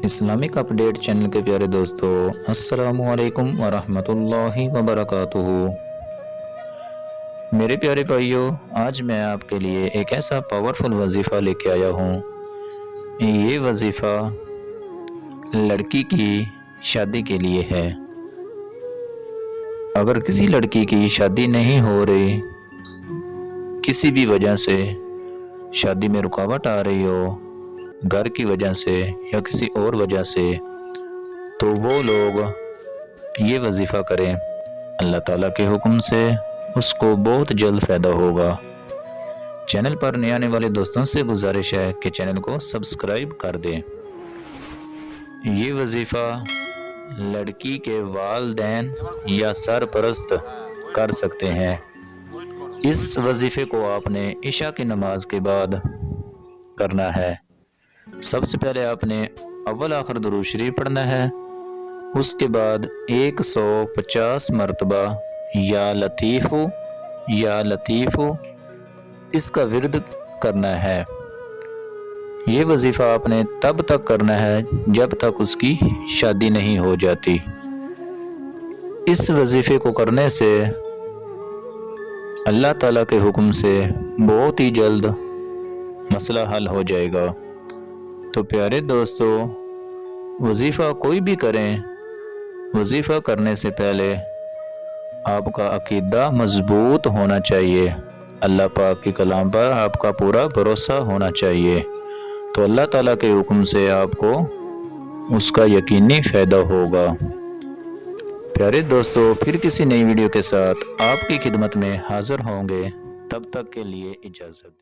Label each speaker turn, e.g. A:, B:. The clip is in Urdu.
A: اسلامک اپڈیٹ چینل کے پیارے دوستو، السلام علیکم ورحمۃ اللہ وبرکاتہ۔ میرے پیارے بھائیو، آج میں آپ کے لیے ایک ایسا پاورفل وظیفہ لے کے آیا ہوں۔ یہ وظیفہ لڑکی کی شادی کے لیے ہے۔ اگر کسی لڑکی کی شادی نہیں ہو رہی، کسی بھی وجہ سے شادی میں رکاوٹ آ رہی ہو، گھر کی وجہ سے یا کسی اور وجہ سے، تو وہ لوگ یہ وظیفہ کریں، اللہ تعالیٰ کے حکم سے اس کو بہت جلد فائدہ ہوگا۔ چینل پر نئے آنے والے دوستوں سے گزارش ہے کہ چینل کو سبسکرائب کر دیں۔ یہ وظیفہ لڑکی کے والدین یا سرپرست کر سکتے ہیں۔ اس وظیفے کو آپ نے عشاء کی نماز کے بعد کرنا ہے۔ سب سے پہلے آپ نے اول آخر درود شریف پڑھنا ہے، اس کے بعد 150 مرتبہ یا لطیف یا لطیف اس کا ورد کرنا ہے۔ یہ وظیفہ آپ نے تب تک کرنا ہے جب تک اس کی شادی نہیں ہو جاتی۔ اس وظیفے کو کرنے سے اللہ تعالیٰ کے حکم سے بہت ہی جلد مسئلہ حل ہو جائے گا۔ تو پیارے دوستو، وظیفہ کوئی بھی کریں، وظیفہ کرنے سے پہلے آپ کا عقیدہ مضبوط ہونا چاہیے، اللہ پاک کے کلام پر آپ کا پورا بھروسہ ہونا چاہیے، تو اللہ تعالیٰ کے حکم سے آپ کو اس کا یقینی فائدہ ہوگا۔ پیارے دوستو، پھر کسی نئی ویڈیو کے ساتھ آپ کی خدمت میں حاضر ہوں گے، تب تک کے لیے اجازت دیں۔